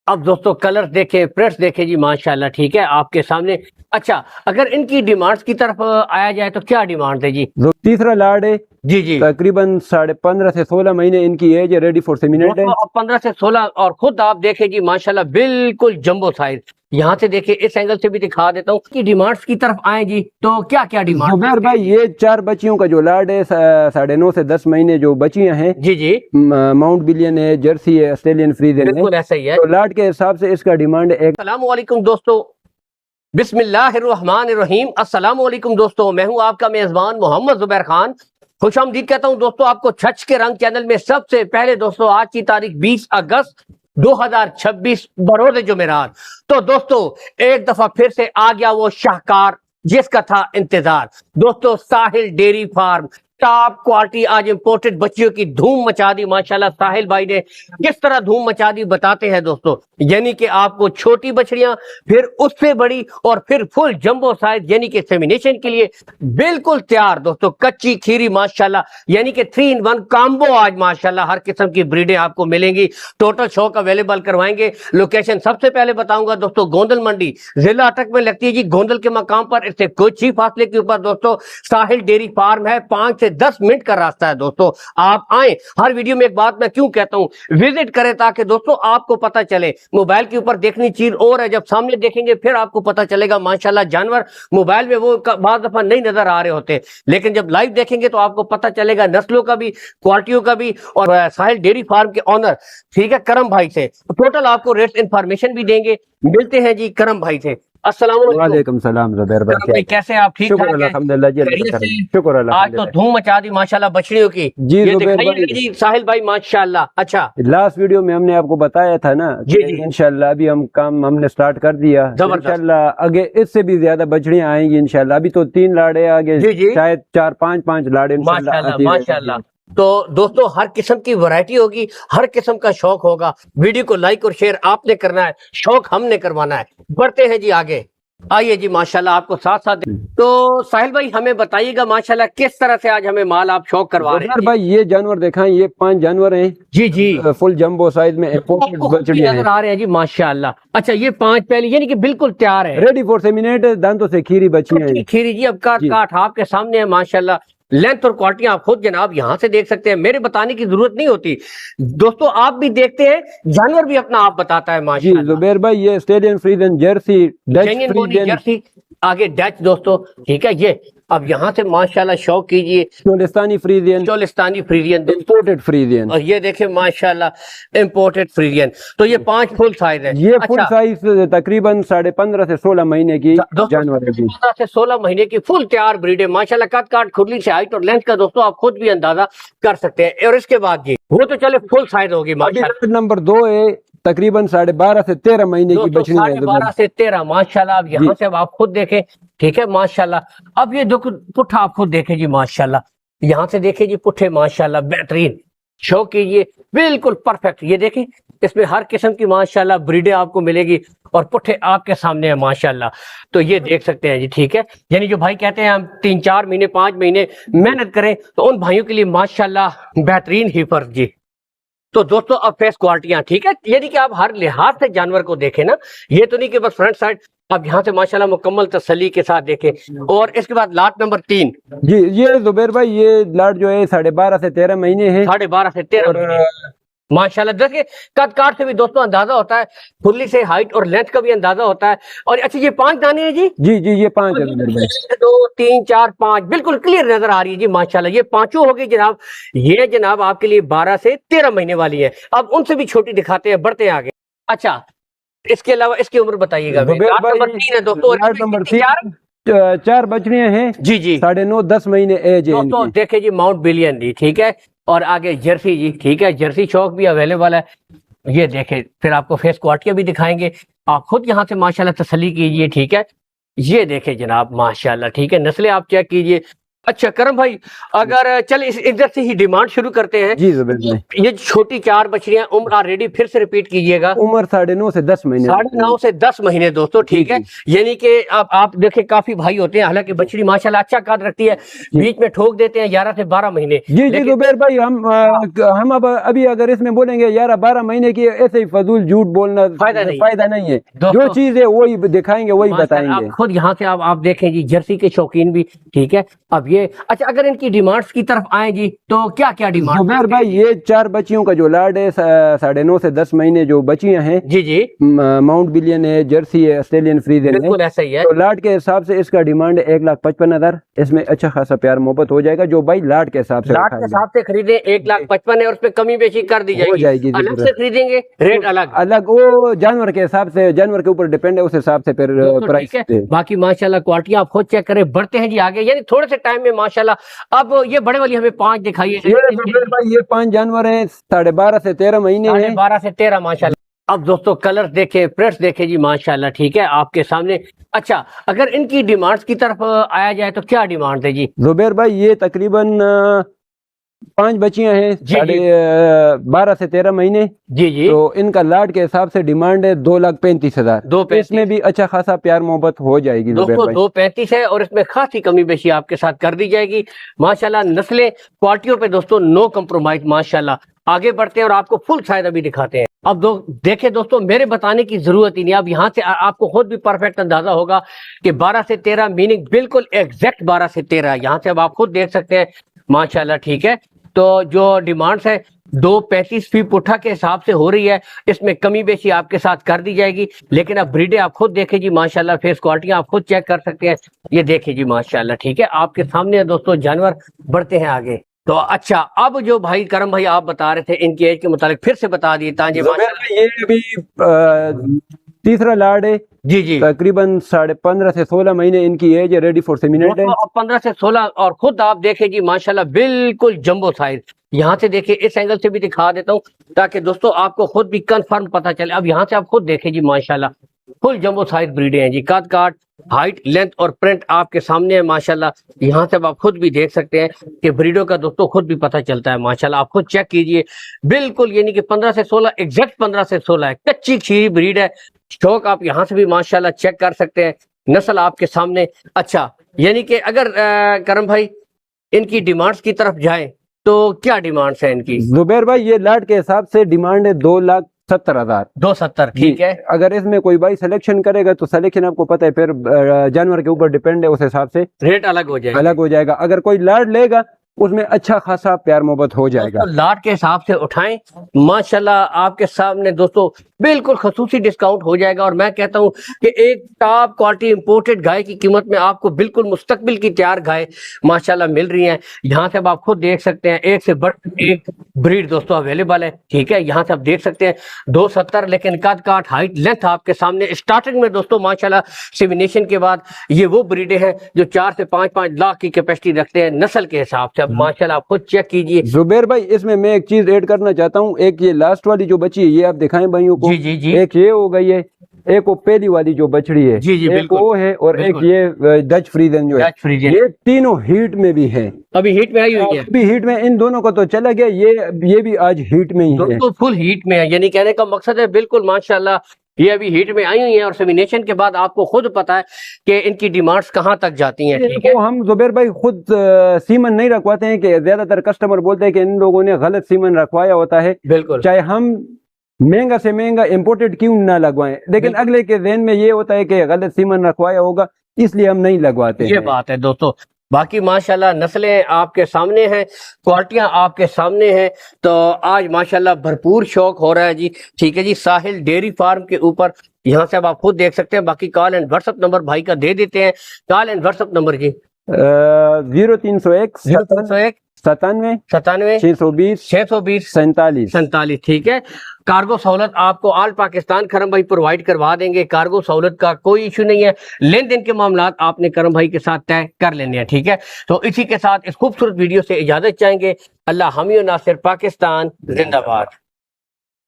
अब दोस्तों कलर देखे, प्रिंट्स देखे जी, माशाल्लाह ठीक है आपके सामने। अच्छा, अगर इनकी डिमांड्स की तरफ आया जाए तो क्या डिमांड है जी? जो तीसरा लाड है जी जी, तकरीबन 15.5 से 16 महीने इनकी एज है, रेडी फॉर सेमिनेट है। दोस्तों अब 15 से 16 और खुद आप देखें जी माशाल्लाह बिल्कुल जंबो साइज। यहाँ से देखिए, इस एंगल से भी दिखा देता हूँ कि डिमांड्स की तरफ आए जी तो क्या क्या डिमांड? जुबैर भाई ये 4 बच्चियों का जो लाड है 9.5 से 10 महीने जो बच्चियां हैं, जी जी, माउंट बिलियन है, जर्सी है, ऑस्ट्रेलियन फ्रीजन है, बिल्कुल ऐसा ही है। तो लाड के हिसाब से इसका डिमांड है अस्सलामु अलैकुम दोस्तों, बिस्मिल्लाहिर्रहमानिर्रहीम। अस्सलामु अलैकुम दोस्तों, मैं हूं आपका मेजबान मोहम्मद जुबैर खान। खुशामदीद कहता हूं दोस्तों आपको छच के रंग चैनल में। सबसे पहले दोस्तों आज की तारीख 20 अगस्त 2026 बरोज़ जुमेरात। तो दोस्तों एक दफा फिर से आ गया वो शाहकार जिसका था इंतजार। दोस्तों साहिल डेयरी फार्म टॉप क्वालिटी आज इंपोर्टेड बच्चियों की धूम मचा दी माशाल्लाह। साहिल भाई ने किस तरह धूम मचा दी बताते हैं दोस्तों। यानी कि आपको छोटी बछड़ियां, फिर उससे बड़ी और फिर फुल जंबो साइज यानी कि सेमिनेशन के लिए बिल्कुल तैयार दोस्तों। कच्ची खीरी माशाल्लाह, यानी कि 3 in 1 कॉम्बो आज माशाल्लाह हर किस्म की ब्रीडें आपको मिलेंगी। टोटल शौक अवेलेबल करवाएंगे। लोकेशन सबसे पहले बताऊंगा दोस्तों, गोंदल मंडी जिला अटक में लगती है जी। गोंदल के मकाम पर इससे कुछ ही फासले के ऊपर दोस्तों साहिल डेयरी फार्म है। 5 से 10 मिनट का रास्ता है दोस्तों। आप आए, हर वीडियो में एक बात मैं क्यों कहता हूं, विजिट करें ताकि दोस्तों आपको पता चले। मोबाइल के ऊपर देखनी चीज और है, जब सामने देखेंगे फिर आपको पता चलेगा माशाल्लाह। जानवर मोबाइल में वो बात दफा नहीं नजर आ रहे होते, लेकिन जब लाइव देखेंगे तो आपको पता चलेगा नस्लों का भी, क्वालिटियों का भी। और साहिल डेयरी फार्म के ऑनर ठीक है करम भाई से टोटल आपको रेट इंफॉर्मेशन भी देंगे। मिलते हैं जी करम भाई से। अस्सलाम वालेकुम सलाम जुबैर भाई, कैसे हैं आप? ठीक ठाक हैं? अल्हम्दुलिल्लाह जी, खैरियत से? शुक्र आज तो धूम मचा दी माशाल्लाह बछड़ियों की। जी ये जुबैर दिखाइए भाई, जी साहिल भाई माशाल्लाह। अच्छा लास्ट वीडियो में हमने आपको बताया था ना जी कि जी, इंशाल्लाह अभी हम काम हमने स्टार्ट कर दिया। जबरदस्त। इंशाल्लाह आगे इससे भी ज्यादा बछड़ियां आएंगी इंशाल्लाह। अभी तो 3 लाड़े आगे, जी जी, शायद 4-5 लाड़े इंशाल्लाह माशाल्लाह आती माशाल्लाह। रहेंगी। तो दोस्तों हर किस्म की वैरायटी होगी, हर किस्म का शौक होगा। वीडियो को लाइक और शेयर आपने करना है, शौक हमने करवाना है। बढ़ते हैं जी आगे, आइए जी माशाल्लाह आपको साथ साथ। तो साहिल भाई हमें बताइएगा माशाल्लाह किस तरह से आज हमें माल आप शौक करवा रहे जुबैर हैं? भाई ये जानवर दिखाएं, ये 5 जानवर हैं जी जी, फुल जंबो साइज में इंपोर्टेड आपको खुद भी बछड़ियां हैं, नजर आ रहे हैं जी माशाल्लाह। अच्छा, ये 5 पहले यानी कि बिल्कुल तैयार है, रेडी फॉर सेमिनेट, दांतों से खीरी बच्चियां हैं। खीरी जी। अब काट जी काट आपके सामने है माशाल्लाह। लेंथ और क्वालिटी आप खुद जनाब यहाँ से देख सकते हैं, मेरे बताने की जरूरत नहीं होती दोस्तों। आप भी देखते हैं, जानवर भी अपना आप बताता है जी माशाल्लाह। जुबैर भाई ये ऑस्ट्रेलियन फ्रीजन, जर्सी, डच जेन्युइन बोनी फ्रीजन, जर्सी, आगे डच दोस्तों ठीक है। ये अब यहाँ से माशाल्लाह शौक कीजिए, चोलिस्तानी फ्रीजियन, चोलिस्तानी फ्रीजियन दोस्तों। Imported Friesian. और ये देखें माशाल्लाह इंपोर्टेड फ्रीजियन। तो ये 5 फुल साइज है। ये फुल अच्छा, साइज तकरीबन 15.5 से 16 महीने की दोस्तों जानवर है जी। 15 से 16 महीने की फुल तैयार ब्रीड है माशाल्लाह। कद काट खुरली से हाइट और लेंथ का दोस्तों आप खुद भी अंदाजा कर सकते हैं। और इसके बाद जी वो तो चले फुल साइज होगी अभी माशाल्लाह। रेड नंबर 2 है, तकरीबन 12.5 से 13 महीने की दोस्तों बछड़ी है 12.5 से 13 माशाल्लाह। अब यहाँ जी। से अब आप खुद देखें ठीक है माशाल्लाह। अब ये देखो पुट्ठा आप खुद देखें जी माशाल्लाह। यहाँ से देखें जी पुट्ठे माशाल्लाह बेहतरीन, शो कीजिए बिल्कुल परफेक्ट। ये देखें इसमें हर किस्म की माशाल्लाह ब्रीडें आपको मिलेगी और पुट्ठे आपके सामने है माशाल्लाह। तो ये देख सकते हैं जी ठीक है। यानी जो भाई कहते हैं हम 3-4 महीने 5 महीने मेहनत करें, तो उन भाइयों के लिए माशाल्लाह बेहतरीन ही फर्क जी। तो दोस्तों अब फेस क्वालिटियां ठीक है, यानी कि आप हर लिहाज से जानवर को देखें ना। ये तो नहीं कि बस फ्रंट साइड, अब यहाँ से माशाल्लाह मुकम्मल तसल्ली के साथ देखें। और इसके बाद लाट नंबर 3 जी। ये जुबैर भाई ये लाट जो है 12.5 से 13 महीने है 12.5 से 13 और महीने माशाल्लाह। देखिए कद काट से भी दोस्तों अंदाजा होता है, खुरली से हाइट और लेंथ का भी अंदाजा होता है। और अच्छा ये 5 दाने हैं जी। जी जी ये 5 है जुबैर भाई। 1 2 3 4 5 बिल्कुल क्लियर नजर आ रही है जी माशाल्लाह। ये पांचों हो गई जनाब। ये जनाब आपके लिए 12 से 13 महीने वाली है। अब उनसे भी छोटी दिखाते हैं, बढ़ते हैं आगे। अच्छा, इसके अलावा इसकी उम्र बताइएगा। जुबैर लाट नंबर भाई 3 है दोस्तों। और लाट नंबर इसकी 3 4 बछड़ियां हैं, जी जी 9.5-10 महीने एज है दोस्तों इनकी। देखे जी माउंट बिलियन जी ठीक है। और आगे जर्सी जी ठीक है, जर्सी शौक भी अवेलेबल है। ये देखे, फिर आपको फेस क्वालिटी भी दिखाएंगे, आप खुद यहाँ से माशाल्लाह तसल्ली कीजिए ठीक है। ये देखे जनाब माशाल्लाह ठीक है, नस्लें आप चेक कीजिए। अच्छा करम भाई, अगर चल इधर से ही डिमांड शुरू करते हैं जी जुबैर भाई। ये छोटी 4 बछड़ियां, उम्र ऑलरेडी फिर से रिपीट कीजिएगा। उम्र 9.5 से 10 महीने। 9.5 से 10 महीने दोस्तों, ठीक है। यानी कि अब आप देखें काफी भाई होते हैं, हालांकि बछड़ी माशाल्लाह अच्छा काट रखती है, बीच में ठोक देते हैं 11 से 12 महीने। जी जी जुबैर भाई, हम अब अभी अगर इसमें बोलेंगे 11-12 महीने की, ऐसे ही फजूल झूठ बोलना फायदा नहीं है। जो चीज है वही दिखाएंगे, वही बताएंगे। आप खुद यहाँ से आप देखें जी, जर्सी के शौकीन भी, ठीक है। अब ये अच्छा, अगर इनकी डिमांड्स की तरफ आए जी, तो क्या क्या डिमांड? जुबैर भाई, ये 4 बच्चियों का जो लाड है, 9.5 से 10 महीने जो बच्चियां हैं, जी जी, माउंट बिलियन है, जर्सी है, ऑस्ट्रेलियन फ्रीजन है, बिल्कुल ऐसा ही है। तो लाड के हिसाब से इसका डिमांड 1,55,000। इसमें अच्छा खासा प्यार मोहब्बत हो जाएगा। जो भाई लाड के हिसाब से, लाड के हिसाब से खरीदे 1,55,000 है, और उसमें कमी बेची कर दी हो जाएगी। अलग से खरीदेंगे रेट अलग वो जानवर के हिसाब से, जानवर के ऊपर डिपेंड है, उस हिसाब से फिर प्राइस है। बाकी माशाल्लाह क्वालिटी आप खुद चेक करें। बढ़ते हैं जी आगे, यानी थोड़े से टाइम में माशाल्लाह। अब ये बड़े वाली हमें 5 दिखाइए। ये 5 जानवर है, 12.5 से 13 महीने हैं। 12 से 13 माशाल्लाह। अब दोस्तों कलर देखे, प्रिंट्स देखे जी माशाल्लाह, ठीक है आपके सामने। अच्छा, अगर इनकी डिमांड्स की तरफ आया जाए तो क्या डिमांड है जी? जुबैर भाई, ये तकरीबन 5 बच्चियां हैं, 12 से 13 महीने। जी जी, तो इनका लाड के हिसाब से डिमांड है 2,35,000। इसमें भी अच्छा खासा प्यार मोहब्बत हो जाएगी दोस्तों। 2,35,000 है, और इसमें खासी कमी बेशी आपके साथ कर दी जाएगी माशाल्लाह। नस्लें क्वालिटियों पे दोस्तों नो कम्प्रोमाइज माशाल्लाह। आगे बढ़ते हैं और आपको फुल फायदा भी दिखाते हैं। अब देखें दोस्तों, मेरे बताने की जरूरत ही नहीं, अब यहाँ से आपको खुद भी परफेक्ट अंदाजा होगा कि 12 से 13 मीनिंग बिल्कुल एग्जैक्ट 12 से 13। यहाँ से अब आप खुद देख सकते हैं माशाल्लाह, ठीक है। तो जो डिमांड्स है 2,35 फी पुट्ठा के हिसाब से हो रही है, इसमें कमी बेशी आपके साथ कर दी जाएगी। लेकिन अब ब्रीडे आप खुद देखें जी माशाल्लाह, फेस क्वालिटी आप खुद चेक कर सकते हैं। ये देखें जी माशाल्लाह, ठीक है आपके सामने है दोस्तों जानवर। बढ़ते हैं आगे। तो अच्छा, अब जो भाई करम भाई आप बता रहे थे इनकी एज के मुताबिक फिर से बता दिए ताजे माशाल्लाह। ये अभी तीसरा लाड है जी जी, तकरीबन 15.5 से 16 महीने इनकी एज है, रेडी फॉर सेमिनेट है। 15 से 16, और खुद आप देखें जी माशाल्लाह बिल्कुल जंबो साइज। यहाँ से देखिए, इस एंगल से भी दिखा देता हूँ ताकि दोस्तों आपको खुद भी कंफर्म पता चले। अब यहाँ से आप खुद देखें जी माशाल्लाह, फुल जंबो साइज ब्रीडे हैं जी। कद काट, हाइट, लेंथ और प्रिंट आपके सामने है माशाल्लाह। यहाँ से आप खुद भी देख सकते हैं कि ब्रीडों का दोस्तों खुद भी पता चलता है माशाल्लाह। आप खुद चेक कीजिए, बिल्कुल यानी कि 15 से 16, एग्जैक्ट 15 से 16 है। कच्ची खीरी ब्रीड है। शौक आप यहाँ से भी माशाल्लाह चेक कर सकते हैं। नस्ल आपके सामने। अच्छा, यानी कि अगर करम भाई इनकी डिमांड्स की तरफ जाए तो क्या डिमांड्स है इनकी? जुबैर भाई, ये लाड के हिसाब से डिमांड है 2,70,000। 270, ठीक है। अगर इसमें कोई भाई सिलेक्शन करेगा तो सिलेक्शन आपको पता है फिर जानवर के ऊपर डिपेंड है, उस हिसाब से रेट अलग हो जाएगा। अगर कोई लाड लेगा उसमें अच्छा खासा प्यार मोहब्बत हो जाएगा। तो लाड के हिसाब से उठाएं माशाल्लाह, आपके सामने दोस्तों बिल्कुल खसूसी डिस्काउंट हो जाएगा। और मैं कहता हूं कि एक टॉप क्वालिटी इंपोर्टेड गाय की कीमत में आपको बिल्कुल मुस्तकबिल की तैयार गाय माशाल्लाह मिल रही हैं। यहाँ से अब आप खुद देख सकते हैं, एक से बढ़ एक ब्रीड दोस्तों अवेलेबल है, ठीक है। यहाँ से आप देख सकते हैं 270, लेकिन कद काट, हाइट, लेंथ आपके सामने। स्टार्टिंग में दोस्तों माशाल्लाह सेमिनेशन के बाद ये वो ब्रीडे हैं जो 4 से 5 लाख की कैपेसिटी रखते हैं नस्ल के हिसाब से। अब माशाल्लाह आप खुद चेक कीजिए। जुबैर भाई, इसमें मैं एक चीज ऐड करना चाहता हूँ। एक ये लास्ट वाली जो बची है, ये आप दिखाएं भाइयों को। जी जी जी, एक ये हो गई है, एक वो पहली वाली जो बछड़ी है, जी जी, एक वो है, और एक ये डच फ्रीजन जो है। ये तीनों हीट में भी है, अभी हीट में आई हुई है। अभी हीट में इन दोनों को तो चला गया, ये भी आज हीट में ही है। दोस्तों फुल हीट में है, यानी कहने का मकसद है बिल्कुल माशाल्लाह ये अभी हीट में आई हुई है। और सेमिनेशन के बाद आपको खुद पता है कि इनकी डिमांड्स कहाँ तक जाती हैं, ठीक है। तो हम जुबैर भाई खुद सीमन नहीं रखवाते हैं, कि ज्यादातर कस्टमर बोलते हैं कि इन लोगों ने गलत सीमन रखवाया होता है। बिल्कुल, चाहे हम महंगा से महंगा इंपोर्टेड क्यों ना लगवाएं, लेकिन अगले के ज़हन में ये होता है कि गलत सीमन रखवाया होगा, इसलिए हम नहीं लगवाते। ये बात है दोस्तों। बाकी माशाल्लाह नस्लें आपके सामने हैं, क्वालिटियां आपके सामने हैं। तो आज माशाल्लाह भरपूर शौक हो रहा है जी, ठीक है जी। साहिल डेयरी फार्म के ऊपर यहाँ से अब आप खुद देख सकते हैं। बाकी कॉल एंड व्हाट्सएप नंबर भाई का दे देते हैं। कॉल एंड व्हाट्सएप नंबर जी 0301 0301 97 97 620 620 47। ठीक है। कार्गो सहूलत आपको ऑल पाकिस्तान करम भाई प्रोवाइड करवा देंगे। कार्गो सहूलत का कोई इशू नहीं है। लेन देन के मामलात आपने करम भाई के साथ तय कर लेने हैं, ठीक है। तो इसी के साथ इस खूबसूरत वीडियो से इजाजत चाहेंगे। अल्लाह हामी और नासिर, पाकिस्तान जिंदाबाद।